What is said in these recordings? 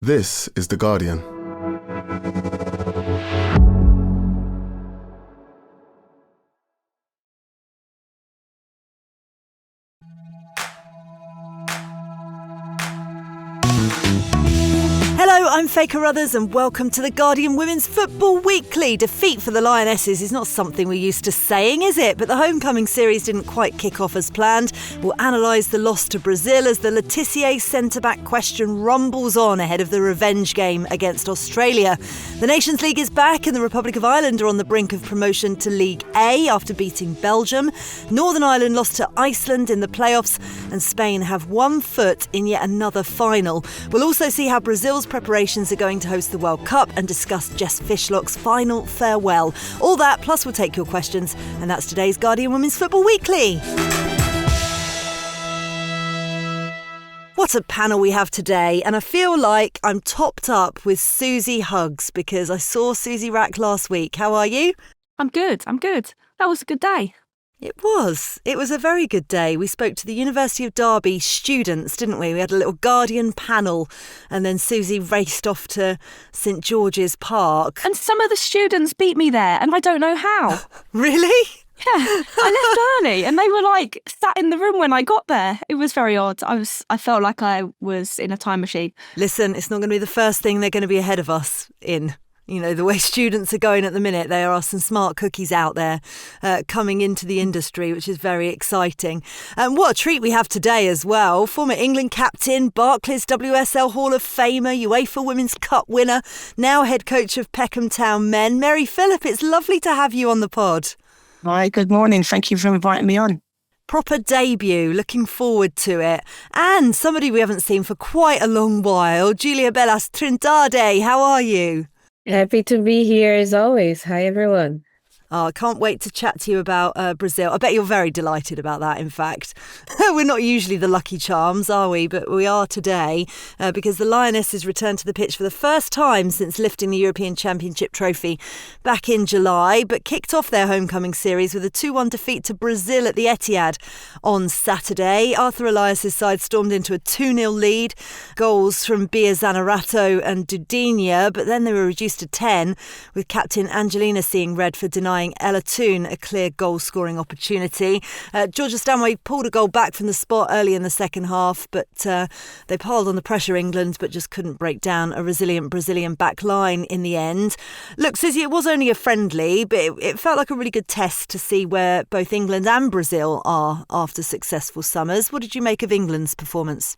This is The Guardian. Hello, I'm Faye Carruthers and welcome to The Guardian Women's Football Weekly. Defeat for the Lionesses is not something we're used to saying, is it? But the homecoming series didn't quite kick off as planned. We'll analyse the loss to Brazil as the Le Tissier centre-back question rumbles on ahead of the revenge game against Australia. The Nations League is back and the Republic of Ireland are on the brink of promotion to League A after beating Belgium. Northern Ireland lost to Iceland in the playoffs and Spain have one foot in yet another final. We'll also see how Brazil's preparations are going to host the World Cup and discuss Jess Fishlock's final farewell. All that, plus we'll take your questions, and that's today's Guardian Women's Football Weekly. What a panel we have today, and I feel like I'm topped up with Suzy hugs because I saw Suzy Wrack last week. How are you? I'm good. That was a good day. It was a very good day. We spoke to the University of Derby students, didn't we? We had a little Guardian panel and then Suzy raced off to St George's Park. And some of the students beat me there and I don't know how. Really? Yeah, I left early and they were sat in the room when I got there. It was very odd. I felt like I was in a time machine. Listen, it's not going to be the first thing they're going to be ahead of us in. You know, the way students are going at the minute, there are some smart cookies out there coming into the industry, which is very exciting. And what a treat we have today as well. Former England captain, Barclays WSL Hall of Famer, UEFA Women's Cup winner, now head coach of Peckham Town Men, Mary Phillip. It's lovely to have you on the pod. Hi, good morning. Thank you for inviting me on. Proper debut, looking forward to it. And somebody we haven't seen for quite a long while, Júlia Belas Trindade. How are you? Happy to be here as always. Hi, everyone. Oh, I can't wait to chat to you about Brazil. I bet you're very delighted about that, in fact. We're not usually the lucky charms, are we? But we are today because the Lionesses returned to the pitch for the first time since lifting the European Championship trophy back in July, but kicked off their homecoming series with a 2-1 defeat to Brazil at the Etihad on Saturday. Arthur Elias's side stormed into a 2-0 lead, goals from Bia Zanerato and Dudinha, but then they were reduced to 10, with captain Angelina seeing red for denying Ella Toon a clear goal-scoring opportunity. Georgia Stanway pulled a goal back from the spot early in the second half, but they piled on the pressure, England, but just couldn't break down a resilient Brazilian back line in the end. Look, Suzy, it was only a friendly, but it felt like a really good test to see where both England and Brazil are after successful summers. What did you make of England's performance?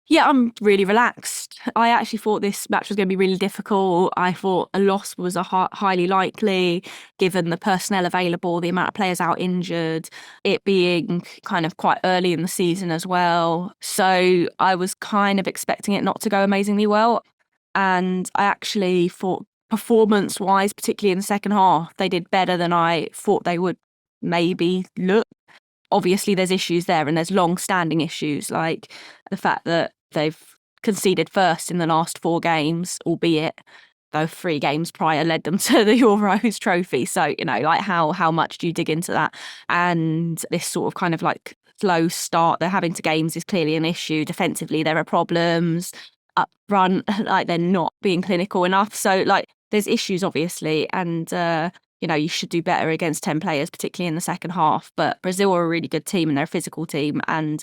Yeah, I'm really relaxed. I actually thought this match was going to be really difficult. I thought a loss was highly likely, given the personnel available, the amount of players out injured, it being kind of quite early in the season as well. So I was kind of expecting it not to go amazingly well. And I actually thought performance-wise, particularly in the second half, they did better than I thought they would maybe look. Obviously, there's issues there and there's long-standing issues, like the fact that they've conceded first in the last 4 games, albeit though 3 games prior led them to the Euros trophy. So, how much do you dig into that? And this sort of kind of slow start they're having to games is clearly an issue. Defensively, there are problems. Up front, they're not being clinical enough. So, there's issues, obviously, and you should do better against 10 players, particularly in the second half. But Brazil are a really good team and they're a physical team. And,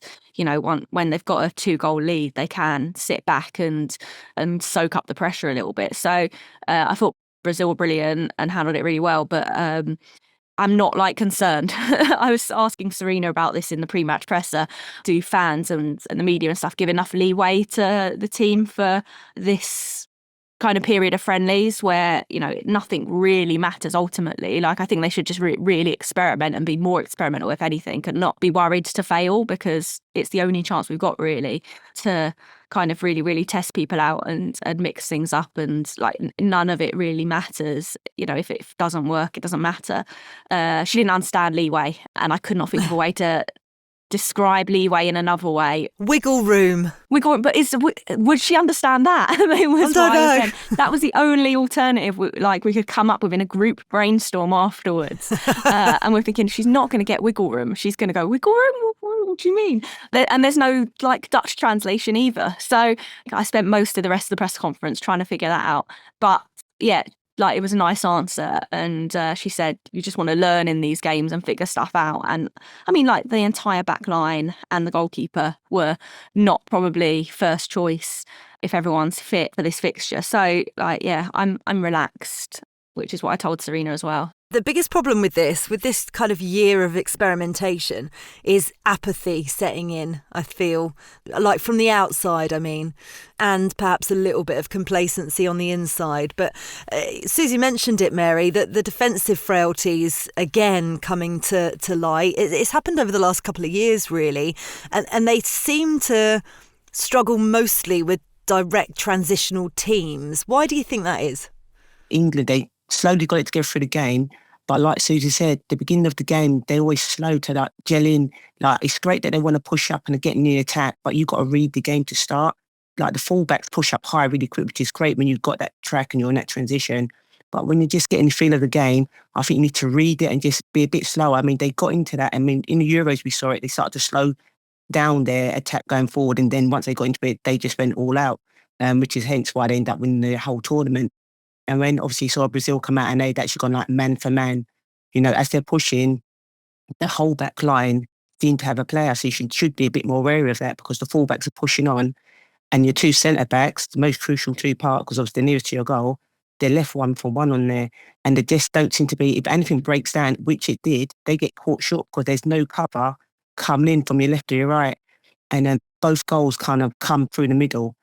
when they've got a 2-goal lead, they can sit back and soak up the pressure a little bit. So I thought Brazil were brilliant and handled it really well. But I'm not concerned. I was asking Serena about this in the pre-match presser. Do fans and the media and stuff give enough leeway to the team for this kind of period of friendlies where nothing really matters ultimately? I think they should just really experiment and be more experimental, if anything, and not be worried to fail, because it's the only chance we've got really to kind of really test people out and mix things up, and none of it really matters. If it doesn't work, it doesn't matter. She didn't understand leeway, and I could not think of a way to describe leeway in another way. Wiggle room. But would she understand that? I mean, I don't know. That was the only alternative we could come up with in a group brainstorm afterwards. And we're thinking, she's not going to get wiggle room. She's going to go, wiggle room? What do you mean? And there's no Dutch translation either. So I spent most of the rest of the press conference trying to figure that out. But yeah, it was a nice answer. And she said, you just want to learn in these games and figure stuff out. And I mean, the entire back line and the goalkeeper were not probably first choice if everyone's fit for this fixture. So I'm relaxed, which is what I told Serena as well. The biggest problem with this kind of year of experimentation is apathy setting in, I feel, from the outside, I mean, and perhaps a little bit of complacency on the inside. But Suzy mentioned it, Mary, that the defensive frailties, again, coming to light. It's happened over the last couple of years, really, and they seem to struggle mostly with direct transitional teams. Why do you think that is? England, they slowly got it together through the game. But like Suzy said, the beginning of the game, they're always slow to gel in. It's great that they want to push up and get in the attack, but you've got to read the game to start. The fullbacks push up high really quick, which is great when you've got that track and you're in that transition. But when you're just getting the feel of the game, I think you need to read it and just be a bit slower. I mean, they got into that. I mean, in the Euros, we saw it. They started to slow down their attack going forward. And then once they got into it, they just went all out, which is hence why they ended up winning the whole tournament. And when obviously you saw Brazil come out and they'd actually gone man for man, as they're pushing, the whole back line seemed to have a player. So you should be a bit more wary of that because the fullbacks are pushing on and your two centre-backs, the most crucial two parts, because obviously they're nearest to your goal, they're left 1-for-1 on there. And they just don't seem to be, if anything breaks down, which it did, they get caught short because there's no cover coming in from your left or your right. And then both goals kind of come through the middle.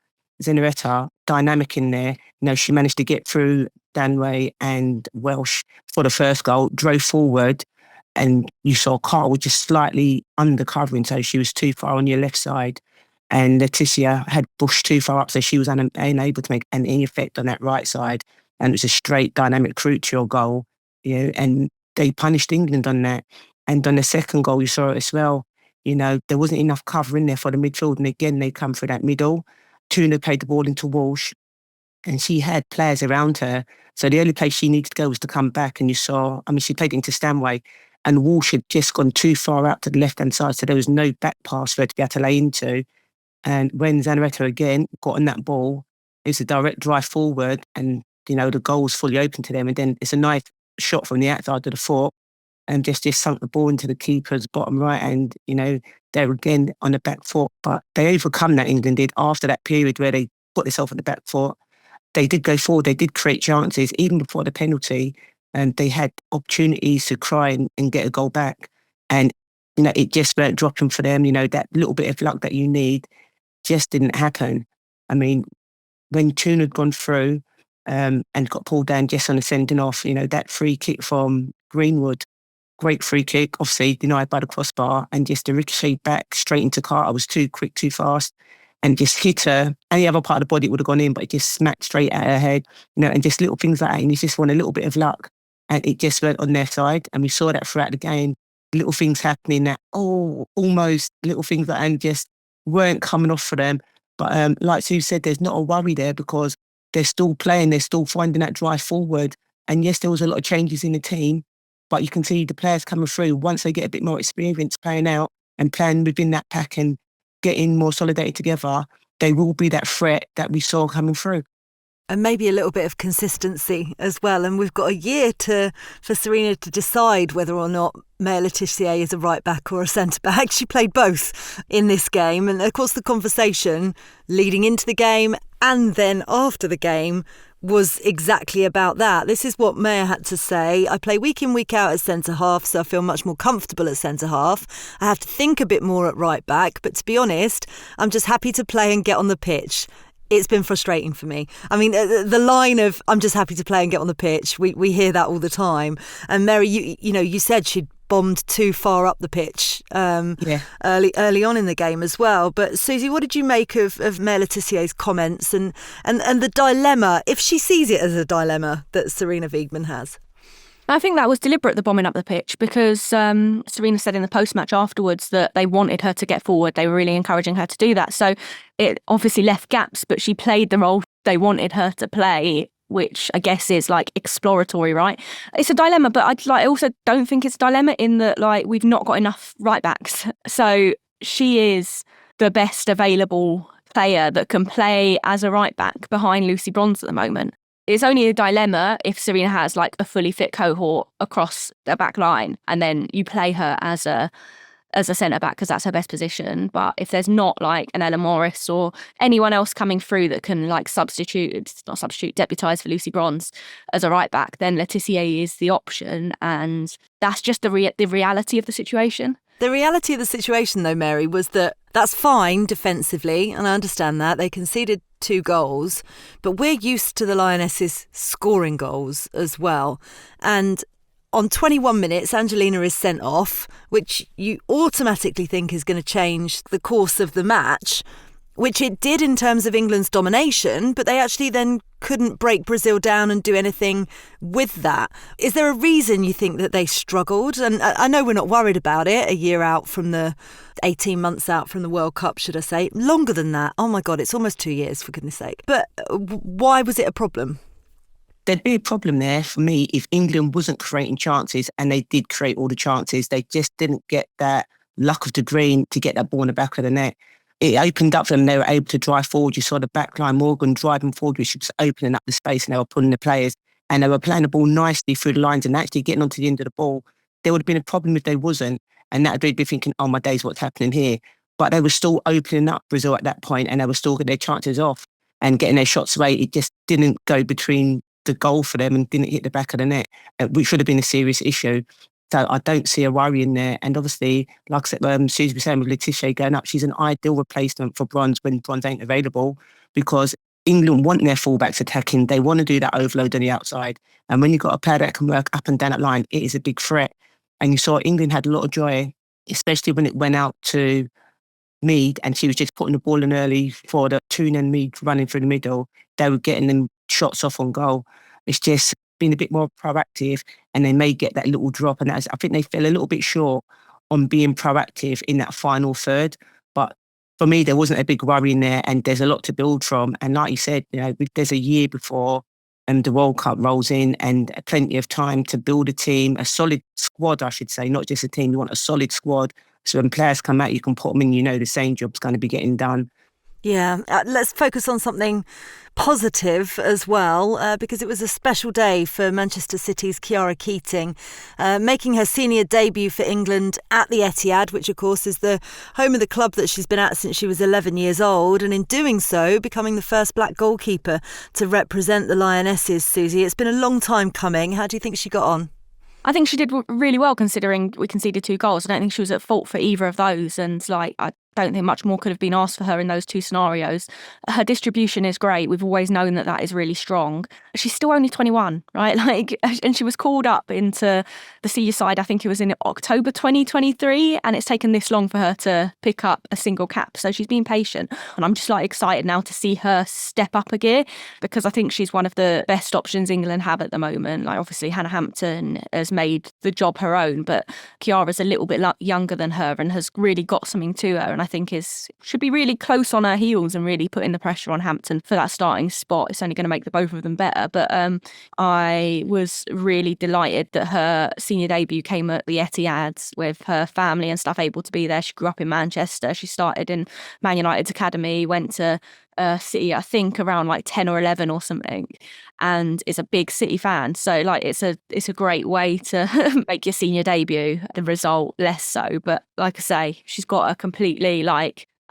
Zenaretta, dynamic in there. She managed to get through Danway and Welsh for the first goal, drove forward, and you saw Carl was just slightly undercovering, so she was too far on your left side. And Le Tissier had pushed too far up, so she was unable to make any effect on that right side. And it was a straight dynamic route to your goal, and they punished England on that. And on the second goal, you saw it as well. There wasn't enough cover in there for the midfield, and again, they come through that middle. Tuna played the ball into Walsh, and she had players around her. So the only place she needed to go was to come back. And you saw, she played into Stanway, and Walsh had just gone too far out to the left-hand side. So there was no back pass for her to be able to lay into. And when Zenaretta again got on that ball, it was a direct drive forward, and, the goal was fully open to them. And then it's a nice shot from the outside of the foot, and just sunk the ball into the keeper's bottom right. And, they're again on the back foot. But they overcome that, England did, after that period where they put themselves on the back foot. They did go forward, they did create chances, even before the penalty, and they had opportunities to try and get a goal back. And, it just weren't dropping for them. That little bit of luck that you need just didn't happen. I mean, when Tuna had gone through and got pulled down just on the sending off, that free kick from Greenwood, great free kick, obviously denied by the crossbar, and just the ricochet back straight into Carter was too quick, too fast, and just hit her. Any other part of the body would have gone in, but it just smacked straight at her head, and just little things like that. And you just want a little bit of luck, and it just went on their side. And we saw that throughout the game, little things happening that, almost little things that just weren't coming off for them. But like Sue said, there's not a worry there because they're still playing, they're still finding that drive forward. And yes, there was a lot of changes in the team, but you can see the players coming through once they get a bit more experience playing out and playing within that pack and getting more solidarity together, they will be that threat that we saw coming through. And maybe a little bit of consistency as well. And we've got a year for Serena to decide whether or not Maya Le Tissier is a right back or a centre back. She played both in this game. And of course, the conversation leading into the game and then after the game was exactly about that. This is what Maya had to say. I play week in, week out at centre half, so I feel much more comfortable at centre half. I have to think a bit more at right back, but to be honest, I'm just happy to play and get on the pitch. It's been frustrating for me. I mean, the line of "I'm just happy to play and get on the pitch," we hear that all the time. And Mary, you said she'd bombed too far up the pitch early on in the game as well. But Suzy, what did you make of Maya Le Tissier's comments and the dilemma, if she sees it as a dilemma, that Sarina Wiegman has? I think that was deliberate, the bombing up the pitch, because Serena said in the post-match afterwards that they wanted her to get forward. They were really encouraging her to do that. So it obviously left gaps, but she played the role they wanted her to play, which I guess is like exploratory, right? It's a dilemma, but I also don't think it's a dilemma in that like we've not got enough right backs. So she is the best available player that can play as a right back behind Lucy Bronze at the moment. It's only a dilemma if Serena has like a fully fit cohort across the back line and then you play her as a centre back because that's her best position. But if there's not like an Ella Morris or anyone else coming through that can like deputise for Lucy Bronze as a right back, then Le Tissier is the option, and that's just the reality of the situation. The reality of the situation, though, Mary, was that that's fine defensively, and I understand that. They conceded 2 goals, but we're used to the Lionesses scoring goals as well. And on 21 minutes, Angelina is sent off, which you automatically think is going to change the course of the match, which it did in terms of England's domination, but they actually then couldn't break Brazil down and do anything with that. Is there a reason you think that they struggled? And I know we're not worried about it, a year out from 18 months out from the World Cup, should I say. Longer than that. Oh my God, it's almost 2 years, for goodness sake. But why was it a problem? There'd be a problem there for me if England wasn't creating chances, and they did create all the chances. They just didn't get that luck of the green to get that ball in the back of the net. It opened up for them. They were able to drive forward. You saw the back line, Morgan driving forward, which was opening up the space, and they were pulling the players. And they were playing the ball nicely through the lines and actually getting onto the end of the ball. There would have been a problem if they wasn't. And that would be thinking, oh my days, what's happening here? But they were still opening up Brazil at that point, and they were still getting their chances off and getting their shots away. It just didn't go between the goal for them and didn't hit the back of the net, which should have been a serious issue. So I don't see a worry in there. And obviously, like I said, Suzy was saying with Le Tissier going up, she's an ideal replacement for Bronze when Bronze ain't available, because England want their fullbacks attacking. They want to do that overload on the outside. And when you've got a player that can work up and down that line, it is a big threat. And you saw England had a lot of joy, especially when it went out to Mead and she was just putting the ball in early for the Toon and Mead running through the middle. They were getting them shots off on goal. It's just been a bit more proactive, and they may get that little drop. And I think they fell a little bit short on being proactive in that final third. But for me, there wasn't a big worry in there, and there's a lot to build from. And like you said, there's a year before the World Cup rolls in, and plenty of time to build a team, a solid squad, I should say, not just a team. You want a solid squad. So when players come out, you can put them in, the same job's going to be getting done. Yeah, let's focus on something positive as well, because it was a special day for Manchester City's Khiara Keating, making her senior debut for England at the Etihad, which of course is the home of the club that she's been at since she was 11 years old, and in doing so becoming the first black goalkeeper to represent the Lionesses. Suzy, it's been a long time coming. How do you think she got on? I think she did really well considering we conceded 2 goals. I don't think she was at fault for either of those, and I don't think much more could have been asked for her in those 2 scenarios. Her distribution is great. We've always known that is really strong. She's still only 21, right? And she was called up into the senior side, I think it was in October 2023, and it's taken this long for her to pick up a single cap. So she's been patient, and I'm just excited now to see her step up a gear, because I think she's one of the best options England have at the moment. Obviously Hannah Hampton has made the job her own, but Khiara's a little bit younger than her and has really got something to her, and I think should be really close on her heels and really putting the pressure on Hampton for that starting spot. It's only going to make the both of them better. But I was really delighted that her senior debut came at the Etihad with her family and stuff able to be there. She grew up in Manchester. She started in Man United's academy, went to City, I think around 10 or 11 or something, and is a big City fan. So it's a great way to make your senior debut. The result less so, but like I say, she's got a completely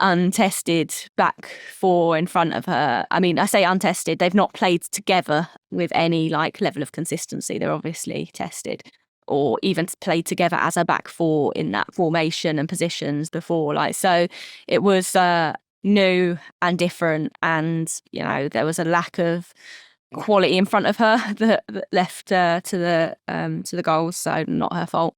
untested back 4 in front of her. I mean, I say untested, they've not played together with any level of consistency. They're obviously tested, or even played together as a back 4 in that formation and positions before. So it was new and different, and there was a lack of quality in front of her that left to the goals. So not her fault.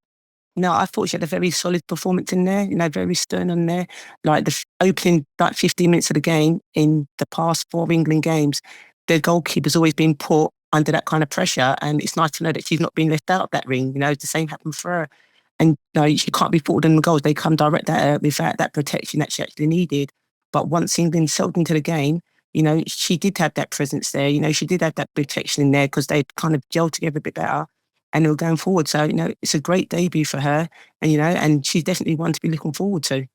No, I thought she had a very solid performance in there, very stern on there. The opening 15 minutes of the game in the past 4 England games, the goalkeeper's always been put under that kind of pressure. And it's nice to know that she's not being left out of that ring. The same happened for her. And she can't be faulted in the goals. They come direct at her without that protection that she actually needed. But once England settled into the game, she did have that presence there. She did have that protection in there because they kind of gelled together a bit better and they were going forward. So, it's a great debut for her and she's definitely one to be looking forward to.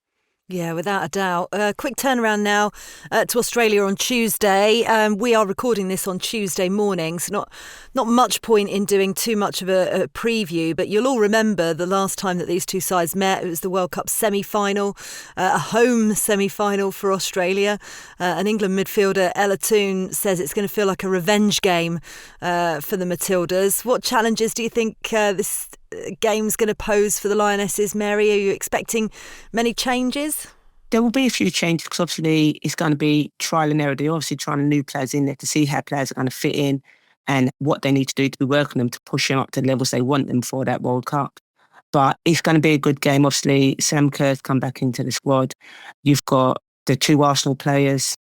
Yeah, without a doubt. Quick turnaround now to Australia on Tuesday. We are recording this on Tuesday morning, so not much point in doing too much of a preview, but you'll all remember the last time that these two sides met. It was the World Cup semi-final, a home semi-final for Australia. And England midfielder Ella Toone says it's going to feel like a revenge game for the Matildas. What challenges do you think this game's going to pose for the Lionesses, Mary? Are you expecting many changes? There will be a few changes because obviously it's going to be trial and error. They're obviously trying new players in there to see how players are going to fit in and what they need to do to be working them to push them up to the levels they want them for that World Cup. But it's going to be a good game. Obviously, Sam Kerr's come back into the squad. You've got the two Arsenal players.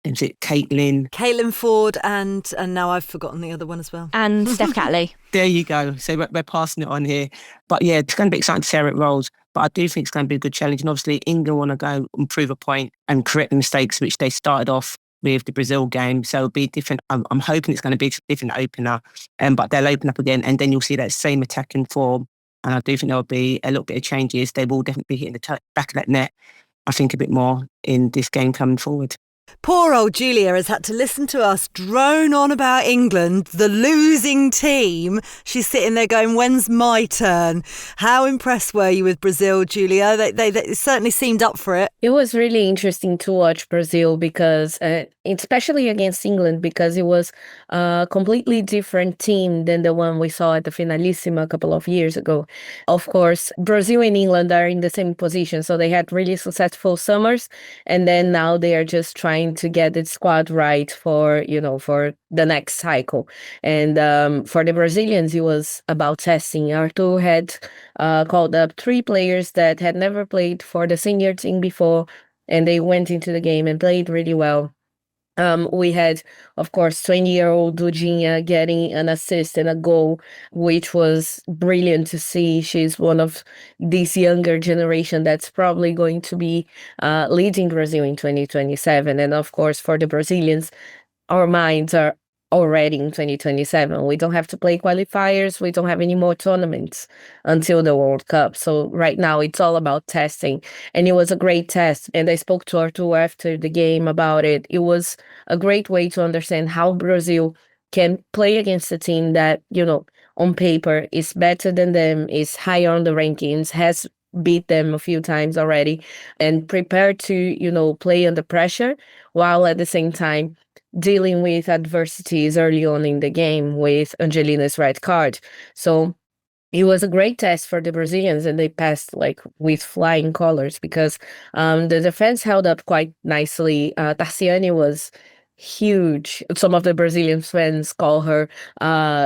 Is it Caitlin Ford and now I've forgotten the other one as well. And Steph Catley. There you go. So we're passing it on here. But yeah, it's going to be exciting to see how it rolls. But I do think it's going to be a good challenge. And obviously, England want to go and prove a point and correct the mistakes which they started off with the Brazil game. So it'll be different. I'm hoping it's going to be a different opener. But they'll open up again and then you'll see that same attacking form. And I do think there'll be a little bit of changes. They will definitely be hitting the back of that net, I think, a bit more in this game coming forward. Poor old Júlia has had to listen to us drone on about England, the losing team. She's sitting there going, when's my turn? How impressed were you with Brazil, Júlia? They certainly seemed up for it. It was really interesting to watch Brazil because, especially against England, because it was a completely different team than the one we saw at the Finalissima a couple of years ago. Of course, Brazil and England are in the same position, so they had really successful summers, and then now they are just trying to get the squad right for the next cycle. And for the Brazilians, it was about testing. Arthur had called up 3 players that had never played for the senior team before, and they went into the game and played really well. We had, of course, 20-year-old Dudinha getting an assist and a goal, which was brilliant to see. She's one of this younger generation that's probably going to be leading Brazil in 2027. And of course, for the Brazilians, our minds are already in 2027. We don't have to play qualifiers. We don't have any more tournaments until the World Cup. So right now it's all about testing. And it was a great test. And I spoke to Arthur after the game about it. It was a great way to understand how Brazil can play against a team that, on paper is better than them, is higher on the rankings, has beat them a few times already, and prepared to, play under pressure, while at the same time dealing with adversities early on in the game with Angelina's red card. So it was a great test for the Brazilians, and they passed with flying colors because the defense held up quite nicely. Tassiane was huge. Some of the Brazilian fans call her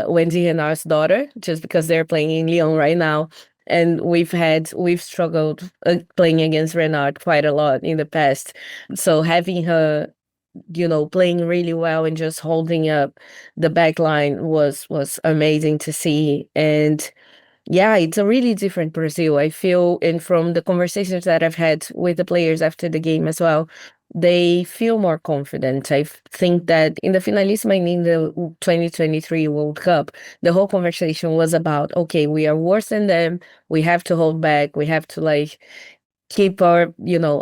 Wendy Renard's daughter, just because they're playing in Lyon right now. And we've struggled playing against Renard quite a lot in the past. So having her playing really well and just holding up the back line was amazing to see. And yeah, it's a really different Brazil, I feel. And from the conversations that I've had with the players after the game as well, they feel more confident. I think that in the Finalissima and in the 2023 World Cup, the whole conversation was about, okay, we are worse than them. We have to hold back. We have to keep our,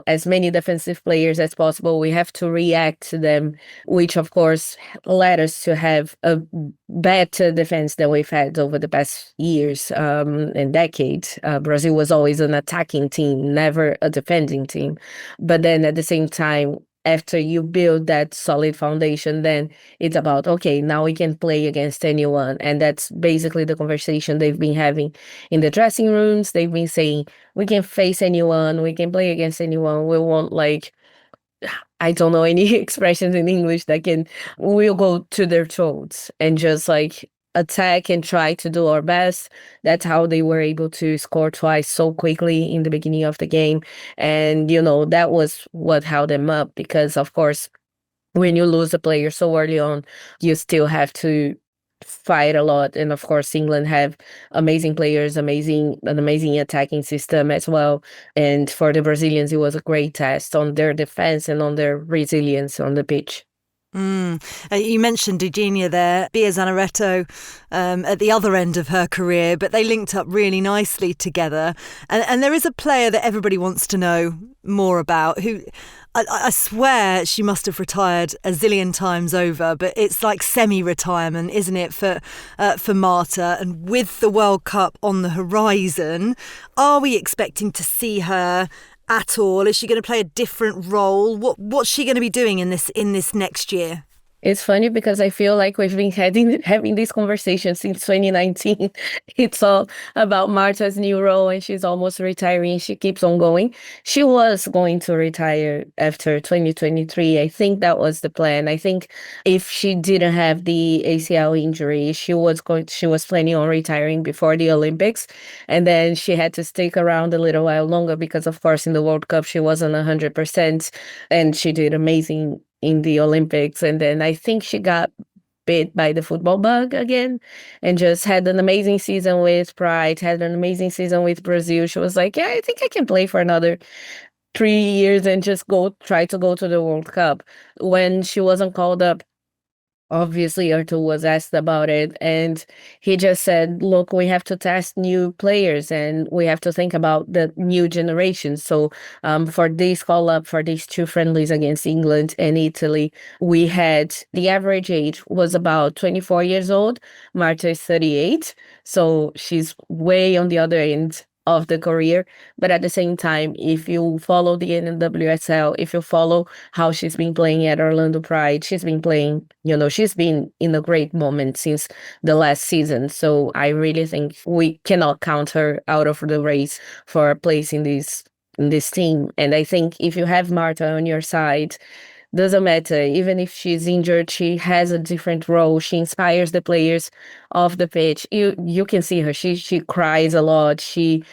as many defensive players as possible. We have to react to them, which of course led us to have a better defense than we've had over the past years and decades. Brazil was always an attacking team, never a defending team. But then at the same time, after you build that solid foundation, then it's about, okay, now we can play against anyone. And that's basically the conversation they've been having in the dressing rooms. They've been saying, we can face anyone, we can play against anyone. We won't I don't know any expressions in English we'll go to their throats and just attack and try to do our best. That's how they were able to score twice so quickly in the beginning of the game. And, that was what held them up, because of course, when you lose a player so early on, you still have to fight a lot. And of course, England have amazing players, an amazing attacking system as well. And for the Brazilians, it was a great test on their defense and on their resilience on the pitch. You mentioned Eugenia there, Bia Zannaretto at the other end of her career, but they linked up really nicely together. And there is a player that everybody wants to know more about who I swear she must have retired a zillion times over, but it's like semi-retirement, isn't it, for Marta? And with the World Cup on the horizon, are we expecting to see her at all? Is she going to play a different role? What's she going to be doing in this next year? It's funny because I feel like we've been having this conversation since 2019. It's all about Marta's new role and she's almost retiring. She keeps on going. She was going to retire after 2023. I think that was the plan. I think if she didn't have the ACL injury, she was planning on retiring before the Olympics. And then she had to stick around a little while longer because, of course, in the World Cup, she wasn't 100%. And she did amazing in the Olympics, and then I think she got bit by the football bug again and just had an amazing season with Pride, had an amazing season with Brazil. She was like, yeah, I think I can play for another 3 years and just try to go to the World Cup. When she wasn't called up, obviously Arthur was asked about it and he just said, look, we have to test new players and we have to think about the new generation. So for this call up, for these two friendlies against England and Italy, we had the average age was about 24 years old. Marta is 38. So she's way on the other end of the career. But at the same time, if you follow the NWSL, if you follow how she's been playing at Orlando Pride, she's been playing, she's been in a great moment since the last season. So I really think we cannot count her out of the race for a place in this team. And I think if you have Marta on your side, doesn't matter. Even if she's injured, she has a different role. She inspires the players off the pitch. You can see her. She cries a lot. She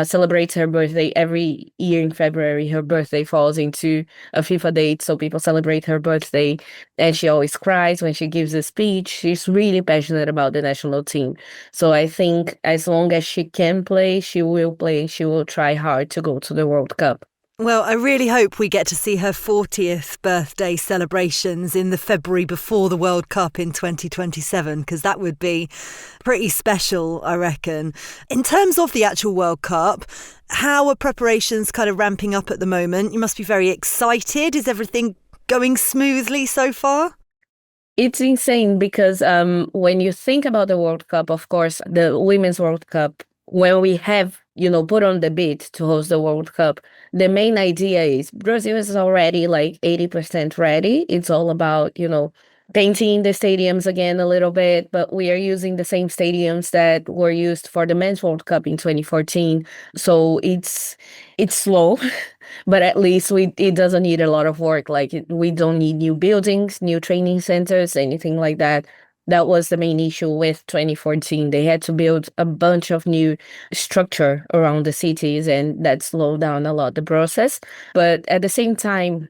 celebrates her birthday every year in February. Her birthday falls into a FIFA date, so people celebrate her birthday. And she always cries when she gives a speech. She's really passionate about the national team. So I think as long as she can play, she will play. And she will try hard to go to the World Cup. Well, I really hope we get to see her 40th birthday celebrations in the February before the World Cup in 2027, because that would be pretty special, I reckon. In terms of the actual World Cup, how are preparations kind of ramping up at the moment? You must be very excited. Is everything going smoothly so far? It's insane because when you think about the World Cup, of course, the Women's World Cup, when we have, put on the bid to host the World Cup, the main idea is Brazil is already like 80% ready. It's all about, painting the stadiums again a little bit, but we are using the same stadiums that were used for the Men's World Cup in 2014. So it's slow, but at least it doesn't need a lot of work. Like we don't need new buildings, new training centers, anything like that. That was the main issue with 2014. They had to build a bunch of new structure around the cities, and that slowed down a lot the process. But at the same time,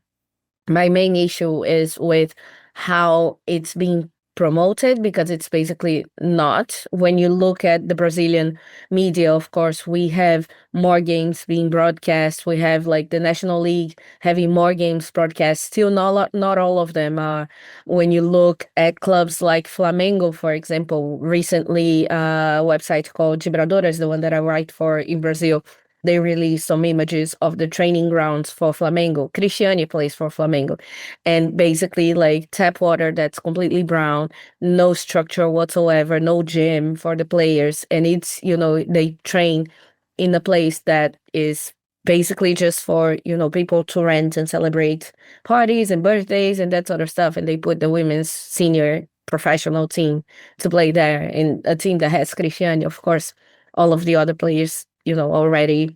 my main issue is with how it's being promoted, because it's basically not. When you look at the Brazilian media, of course, we have more games being broadcast. We have like the National League having more games broadcast. Still not all of them are. When you look at clubs like Flamengo, for example, recently a website called Gibradoras, the one that I write for in Brazil, they released some images of the training grounds for Flamengo. Cristiane plays for Flamengo. And basically like tap water that's completely brown, no structure whatsoever, no gym for the players. And it's, they train in a place that is basically just for, people to rent and celebrate parties and birthdays and that sort of stuff. And they put the women's senior professional team to play there. And a team that has Cristiane, of course, all of the other players already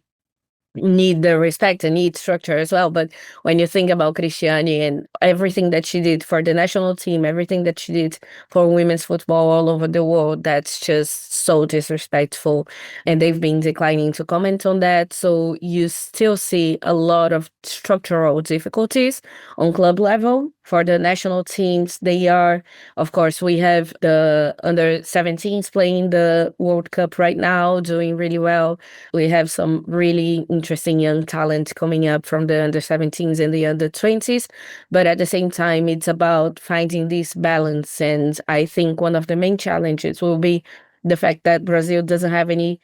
need the respect and need structure as well. But when you think about Cristiane and everything that she did for the national team, everything that she did for women's football all over the world, that's just so disrespectful. And they've been declining to comment on that. So you still see a lot of structural difficulties on club level for the national teams. They are, of course, we have the under-17s playing the World Cup right now, doing really well. We have some really interesting young talent coming up from the under-17s and the under-20s. But at the same time, it's about finding this balance. And I think one of the main challenges will be the fact that Brazil doesn't have any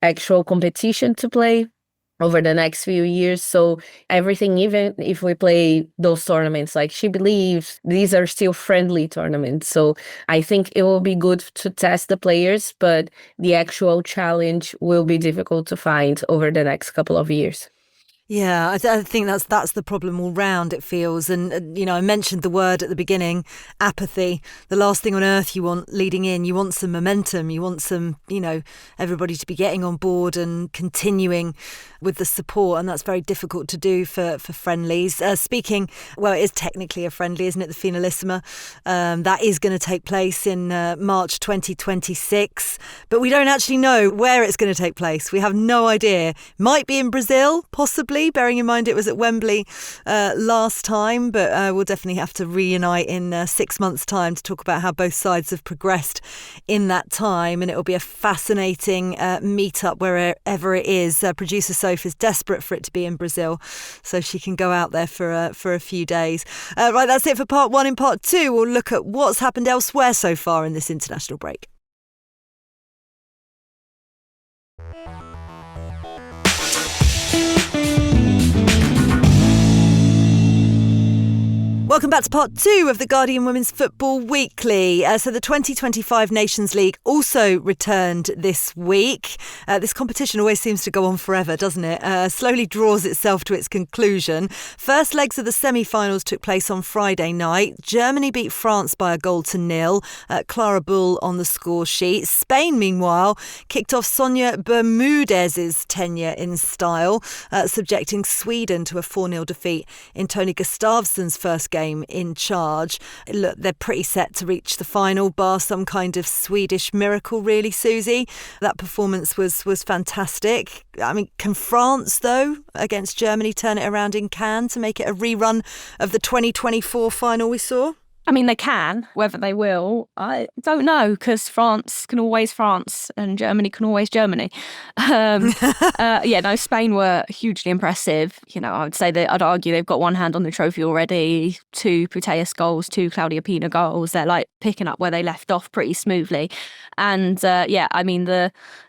actual competition to play over the next few years. So everything, even if we play those tournaments, like she believes, these are still friendly tournaments. So I think it will be good to test the players, but the actual challenge will be difficult to find over the next couple of years. Yeah, I think that's the problem all round, it feels. And, I mentioned the word at the beginning, apathy. The last thing on earth you want leading in. You want some momentum. You want some, everybody to be getting on board and continuing with the support. And that's very difficult to do for friendlies. It is technically a friendly, isn't it? The Finalissima. That is going to take place in March 2026. But we don't actually know where it's going to take place. We have no idea. Might be in Brazil, possibly. Bearing in mind it was at Wembley last time, but we'll definitely have to reunite in 6 months' time to talk about how both sides have progressed in that time, and it'll be a fascinating meet-up wherever it is. Producer Soph is desperate for it to be in Brazil so she can go out there for a few days. Right, that's it for part one. In part two, we'll look at what's happened elsewhere so far in this international break. Welcome back to part two of the Guardian Women's Football Weekly. So the 2025 Nations League also returned this week. This competition always seems to go on forever, doesn't it? Slowly draws itself to its conclusion. First legs of the semi-finals took place on Friday night. Germany beat France by 1-0. Clara Bull on the score sheet. Spain, meanwhile, kicked off Sonia Bermudez's tenure in style, subjecting Sweden to a 4-0 defeat in Tony Gustafsson's first game in charge. Look, they're pretty set to reach the final, bar some kind of Swedish miracle, really, Suzy. That performance was fantastic. I mean, can France, though, against Germany, turn it around in Cannes to make it a rerun of the 2024 final we saw? I mean, they can. Whether they will, I don't know, because France can always France and Germany can always Germany. Spain were hugely impressive. I would say that I'd argue they've got one hand on the trophy already. 2 Putellas goals, 2 Claudia Pina goals. They're like picking up where they left off pretty smoothly. And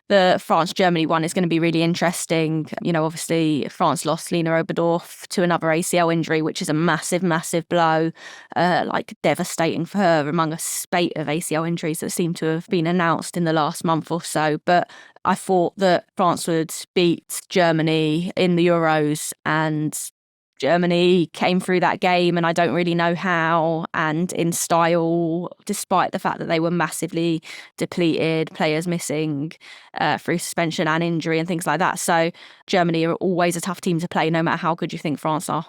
the France-Germany one is going to be really interesting. Obviously, France lost Lena Oberdorf to another ACL injury, which is a massive, massive blow, devastating for her among a spate of ACL injuries that seem to have been announced in the last month or so. But I thought that France would beat Germany in the Euros, and Germany came through that game, and I don't really know how, and in style, despite the fact that they were massively depleted, players missing through suspension and injury and things like that. So Germany are always a tough team to play, no matter how good you think France are.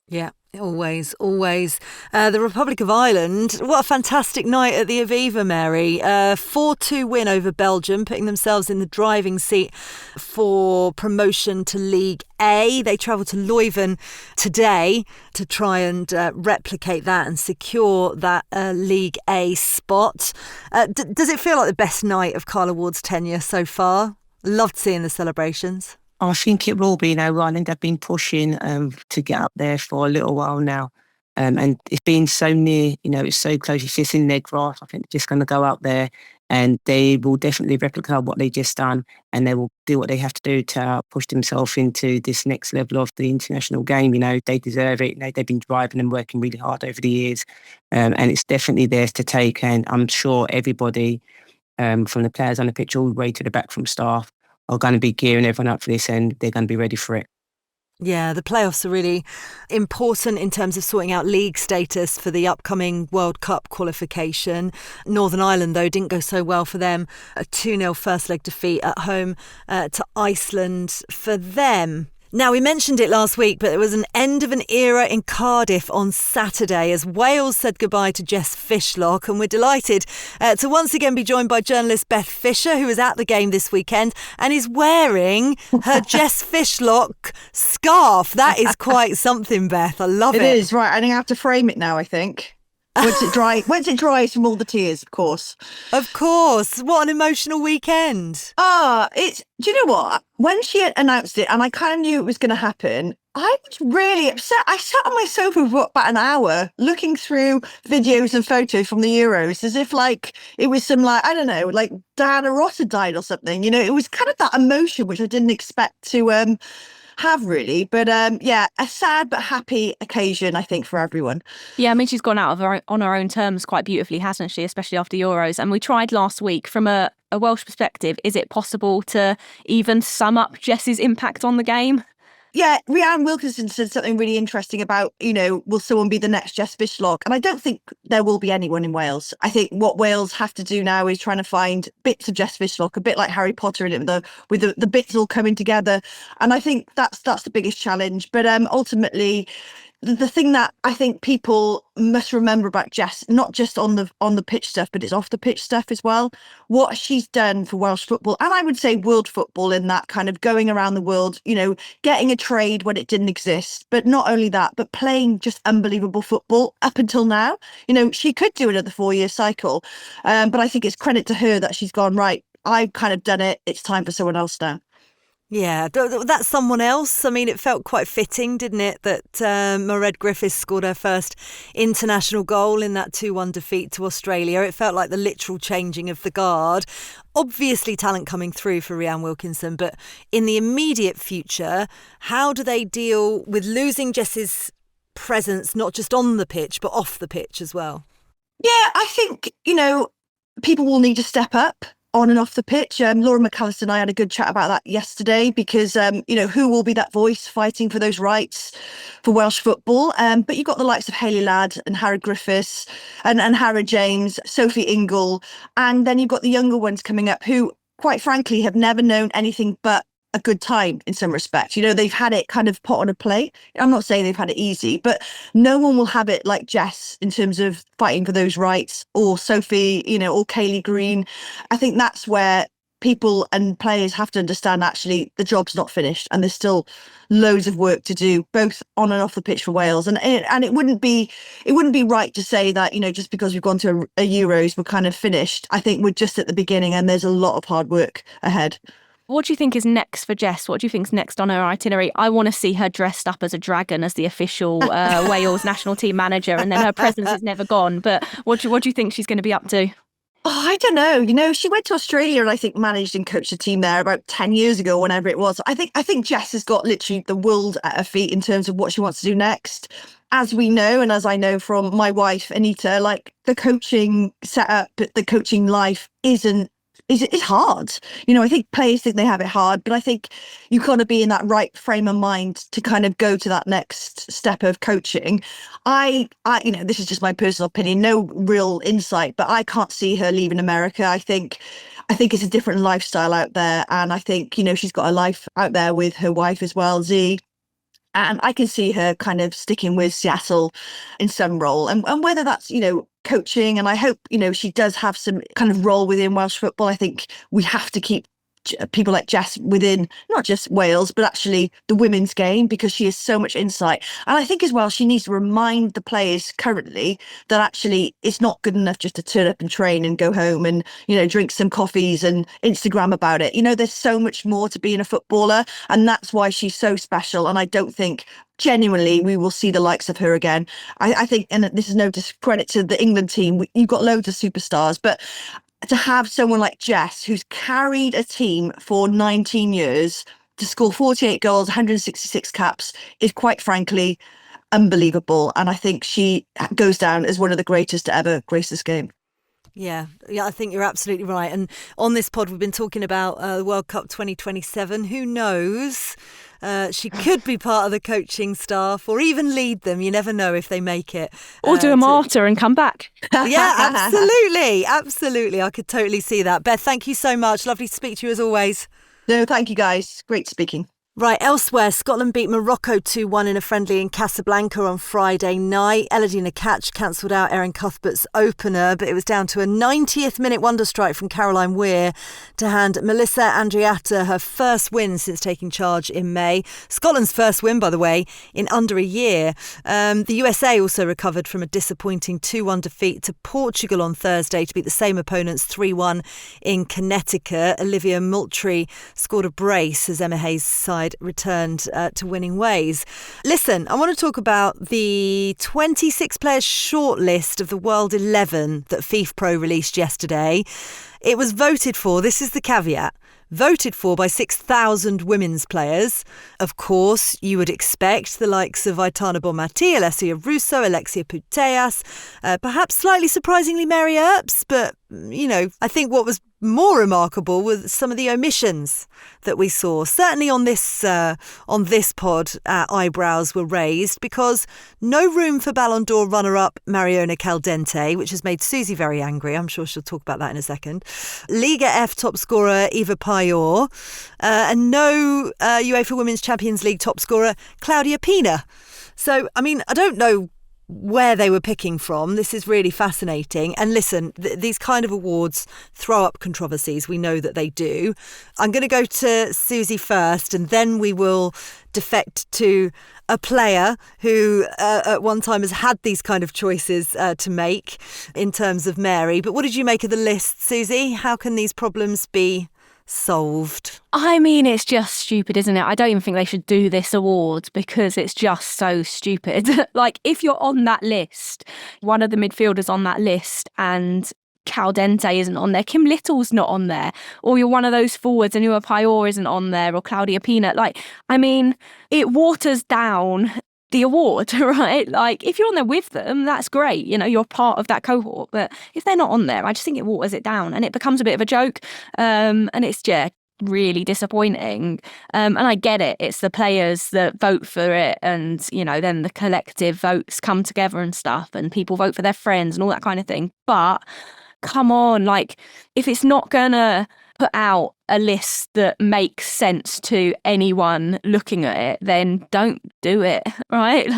Yeah. Always. The Republic of Ireland, what a fantastic night at the Aviva, Mary. 4-2 win over Belgium, putting themselves in the driving seat for promotion to League A. They travel to Leuven today to try and replicate that and secure that League A spot. Does it feel like the best night of Carla Ward's tenure so far? Loved seeing the celebrations. I think it will be now. Ireland have been pushing to get up there for a little while now. And it's been so near, it's so close. It's just in their grasp. I think they're just going to go up there and they will definitely replicate what they just done, and they will do what they have to do to push themselves into this next level of the international game. They deserve it. They've been driving and working really hard over the years, and it's definitely theirs to take. And I'm sure everybody from the players on the pitch all the way to the backroom staff are going to be gearing everyone up for this, and they're going to be ready for it. Yeah, the playoffs are really important in terms of sorting out league status for the upcoming World Cup qualification. Northern Ireland, though, didn't go so well for them. A 2-0 first leg defeat at home to Iceland for them. Now, we mentioned it last week, but there was an end of an era in Cardiff on Saturday as Wales said goodbye to Jess Fishlock, and we're delighted to once again be joined by journalist Beth Fisher, who was at the game this weekend and is wearing her Jess Fishlock scarf. That is quite something, Beth. I love it. It is, right. I'm going to have to frame it now, I think. Once it dries from all the tears, of course. Of course. What an emotional weekend. Do you know what? When she announced it, and I kind of knew it was going to happen, I was really upset. I sat on my sofa for about an hour looking through videos and photos from the Euros as if like it was some like, I don't know, like Diana Ross had died or something. You know, it was kind of that emotion which I didn't expect to have really. But a sad but happy occasion, I think, for everyone. Yeah, I mean, she's gone out on her own terms quite beautifully, hasn't she? Especially after Euros. And we tried last week from a Welsh perspective. Is it possible to even sum up Jess's impact on the game? Yeah, Rhian Wilkinson said something really interesting about, you know, will someone be the next Jess Fishlock? And I don't think there will be anyone in Wales. I think what Wales have to do now is trying to find bits of Jess Fishlock, a bit like Harry Potter in it, with the bits all coming together. And I think that's the biggest challenge. But ultimately, the thing that I think people must remember about Jess, not just on the pitch stuff, but it's off the pitch stuff as well. What she's done for Welsh football, and I would say world football, in that kind of going around the world, you know, getting a trade when it didn't exist. But not only that, but playing just unbelievable football up until now. You know, she could do another 4-year cycle, but I think it's credit to her that she's gone, right, I've kind of done it. It's time for someone else now. Yeah, that's someone else. I mean, it felt quite fitting, didn't it, that Mairead Griffiths scored her first international goal in that 2-1 defeat to Australia. It felt like the literal changing of the guard. Obviously, talent coming through for Rhian Wilkinson, but in the immediate future, how do they deal with losing Jess's presence, not just on the pitch, but off the pitch as well? Yeah, I think, you know, people will need to step up on and off the pitch. Laura McAllister and I had a good chat about that yesterday because, you know, who will be that voice fighting for those rights for Welsh football? But you've got the likes of Hayley Ladd and Harrod Griffiths and Hara James, Sophie Ingle, and then you've got the younger ones coming up who, quite frankly, have never known anything but a good time in some respects. You know, they've had it kind of put on a plate. I'm not saying they've had it easy, but no one will have it like Jess in terms of fighting for those rights, or Sophie, you know, or Kaylee Green. I think that's where people and players have to understand actually the job's not finished and there's still loads of work to do, both on and off the pitch for Wales. And it wouldn't be right to say that, you know, just because we've gone to a Euros, we're kind of finished. I think we're just at the beginning and there's a lot of hard work ahead. What do you think is next for Jess? What do you think's next on her itinerary? I want to see her dressed up as a dragon as the official Wales national team manager, and then her presence is never gone. But what do you think she's going to be up to? Oh, I don't know. You know, she went to Australia and I think managed and coached a team there about 10 years ago, whenever it was. I think Jess has got literally the world at her feet in terms of what she wants to do next. As we know, and as I know from my wife, Anita, like the coaching setup, the coaching life it's hard. You know, I think players think they have it hard, but I think you've got to be in that right frame of mind to kind of go to that next step of coaching. I you know, this is just my personal opinion, no real insight, but I can't see her leaving America. I think it's a different lifestyle out there. And I think, you know, she's got a life out there with her wife as well, Z. And I can see her kind of sticking with Seattle in some role. And whether that's, you know, coaching, and I hope, you know, she does have some kind of role within Welsh football. I think we have to keep people like Jess within not just Wales, but actually the women's game, because she has so much insight. And I think as well, she needs to remind the players currently that actually it's not good enough just to turn up and train and go home and, you know, drink some coffees and Instagram about it. You know, there's so much more to being a footballer, and that's why she's so special. And I don't think genuinely we will see the likes of her again. I think, and this is no discredit to the England team, you've got loads of superstars, but to have someone like Jess, who's carried a team for 19 years, to score 48 goals, 166 caps, is quite frankly unbelievable. And I think she goes down as one of the greatest to ever grace this game. Yeah, I think you're absolutely right. And on this pod, we've been talking about the World Cup 2027. Who knows? She could be part of the coaching staff or even lead them. You never know if they make it. Or do a martyr and come back. Yeah, absolutely. Absolutely. I could totally see that. Beth, thank you so much. Lovely to speak to you as always. No, thank you guys. Great speaking. Right, elsewhere, Scotland beat Morocco 2-1 in a friendly in Casablanca on Friday night. Elodie Nakache cancelled out Erin Cuthbert's opener, but it was down to a 90th minute wonder strike from Caroline Weir to hand Melissa Andreatta her first win since taking charge in May. Scotland's first win, by the way, in under a year. The USA also recovered from a disappointing 2-1 defeat to Portugal on Thursday to beat the same opponents 3-1 in Connecticut. Olivia Moultrie scored a brace as Emma Hayes' side returned to winning ways. Listen, I want to talk about the 26 players shortlist of the World 11 that FIFPro released yesterday. It was voted for, this is the caveat, voted for by 6,000 women's players. Of course, you would expect the likes of Aitana Bonmatí, Alessia Russo, Alexia Putellas, perhaps slightly surprisingly Mary Earps, but, I think what was more remarkable were some of the omissions that we saw. Certainly on this pod, eyebrows were raised because no room for Ballon d'Or runner-up Mariona Caldente, which has made Suzy very angry. I'm sure she'll talk about that in a second. Liga F top scorer Eva Paior, and no UEFA Women's Champions League top scorer Claudia Pina. So, I don't know where they were picking from. This is really fascinating. And listen, these kind of awards throw up controversies. We know that they do. I'm going to go to Suzy first, and then we will defect to a player who at one time has had these kind of choices to make in terms of Mary. But what did you make of the list, Suzy? How can these problems be solved? It's just stupid, isn't it? I don't even think they should do this award because it's just so stupid. Like, if you're on that list, one of the midfielders on that list, and Caldente isn't on there, Kim Little's not on there, or you're one of those forwards and Eva Paior isn't on there, or Claudia Pina, it waters down the award, right? Like, if you're on there with them, that's great. You're part of that cohort. But if they're not on there, I just think it waters it down and it becomes a bit of a joke. And it's really disappointing. And I get it. It's the players that vote for it. And, then the collective votes come together and stuff, and people vote for their friends and all that kind of thing. But come on, if it's not gonna put out a list that makes sense to anyone looking at it, then don't do it, right?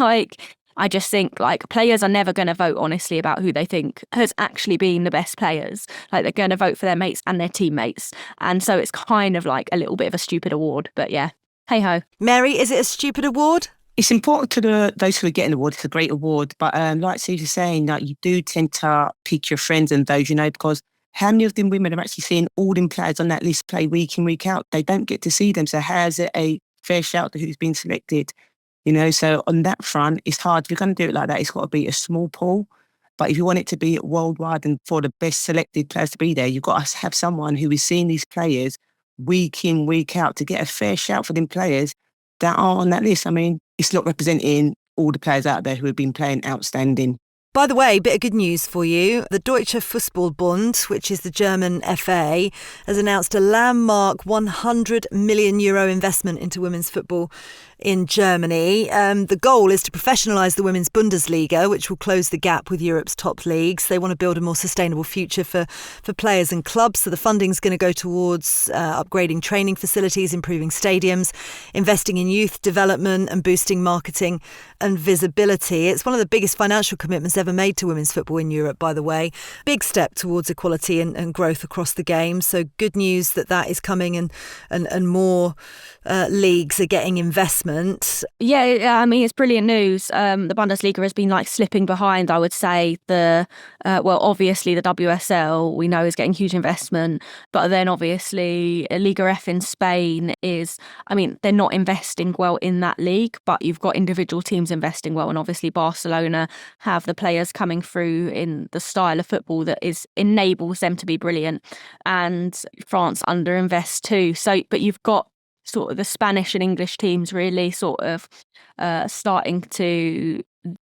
I just think players are never going to vote honestly about who they think has actually been the best players. They're going to vote for their mates and their teammates. And so it's kind of a little bit of a stupid award, but yeah, hey ho. Mary, is it a stupid award? It's important to those who are getting the award. It's a great award. But like Susie's saying, you do tend to pick your friends and those, because how many of them women are actually seeing all them players on that list play week in, week out? They don't get to see them. So how's it a fair shout to who's been selected? So on that front, it's hard. If you're going to do it like that, it's got to be a small pool. But if you want it to be worldwide and for the best selected players to be there, you've got to have someone who is seeing these players week in, week out to get a fair shout for them players that are on that list. It's not representing all the players out there who have been playing outstanding. By the way, bit of good news for you. The Deutsche Fußballbund, which is the German FA, has announced a landmark €100 million investment into women's football in Germany. The goal is to professionalise the women's Bundesliga, which will close the gap with Europe's top leagues. They want to build a more sustainable future for players and clubs. So the funding's going to go towards upgrading training facilities, improving stadiums, investing in youth development and boosting marketing and visibility. It's one of the biggest financial commitments ever made to women's football in Europe, by the way. Big step towards equality and growth across the game. So good news that is coming and more leagues are getting investment. Yeah, it's brilliant news. The Bundesliga has been slipping behind, I would say. Obviously the WSL we know is getting huge investment, but then obviously Liga F in Spain is, they're not investing well in that league, but you've got individual teams investing well, and obviously Barcelona have the players coming through in the style of football that enables them to be brilliant, and France underinvest too. So, but you've got sort of the Spanish and English teams really sort of starting to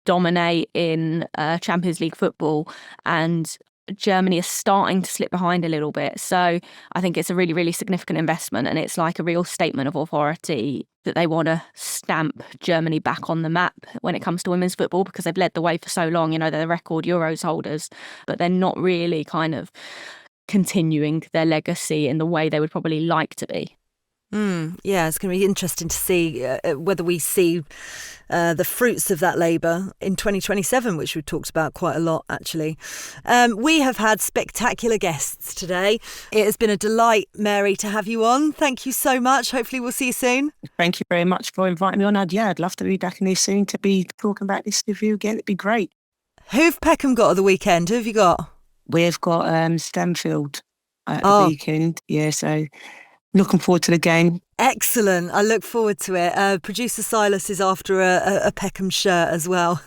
dominate in Champions League football, and Germany is starting to slip behind a little bit. So I think it's a really, really significant investment, and it's a real statement of authority that they want to stamp Germany back on the map when it comes to women's football, because they've led the way for so long. They're the record Euros holders, but they're not really kind of continuing their legacy in the way they would probably like to be. Yeah, it's going to be interesting to see whether we see the fruits of that labour in 2027, which we've talked about quite a lot, actually. We have had spectacular guests today. It has been a delight, Mary, to have you on. Thank you so much. Hopefully we'll see you soon. Thank you very much for inviting me on. I'd love to be back in here soon to be talking about this with you again. It'd be great. Who've Peckham got at the weekend? Who have you got? We've got Stanfield at the weekend. Yeah, so looking forward to the game. Excellent. I look forward to it. Producer Silas is after a Peckham shirt as well.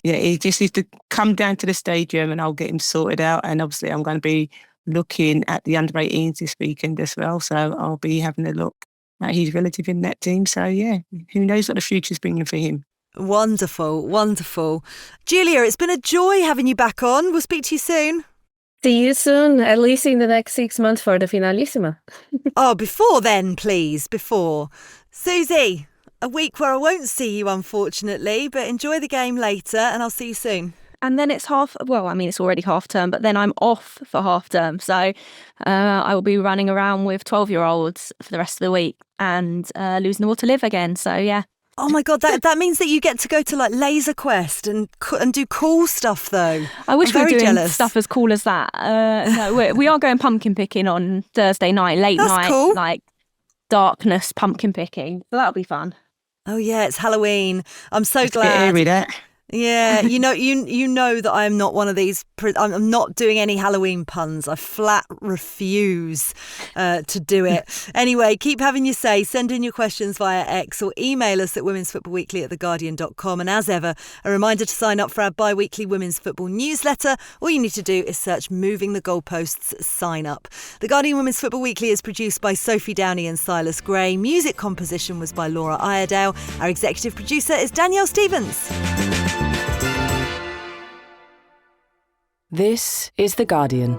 Yeah, he just needs to come down to the stadium and I'll get him sorted out. And obviously I'm going to be looking at the under-18s this weekend as well. So I'll be having a look at his relative in that team. So yeah, who knows what the future's bringing for him. Wonderful, wonderful. Júlia, it's been a joy having you back on. We'll speak to you soon. See you soon, at least in the next 6 months for the Finalissima. Oh, before then, please, before. Suzy, a week where I won't see you, unfortunately, but enjoy the game later and I'll see you soon. And then it's it's already half term, but then I'm off for half term. So I will be running around with 12-year-olds for the rest of the week and losing the will to live again. So, yeah. Oh my God, that means that you get to go to like Laser Quest and do cool stuff though. I wish we were doing jealous. stuff as cool as that. No, we are going pumpkin picking on Thursday night, late That's night, cool. like darkness pumpkin picking. So that'll be fun. Oh yeah, it's Halloween. I'm so Let's glad. get airy, that. Yeah, you know that I'm not one of these. I'm not doing any Halloween puns. I flat refuse to do it. Anyway, keep having your say. Send in your questions via X or email us at womensfootballweekly@theguardian.com. And as ever, a reminder to sign up for our bi-weekly women's football newsletter. All you need to do is search Moving the Goalposts sign up. The Guardian Women's Football Weekly is produced by Sophie Downey and Silas Gray. Music composition was by Laura Iredale. Our executive producer is Danielle Stevens. This is The Guardian.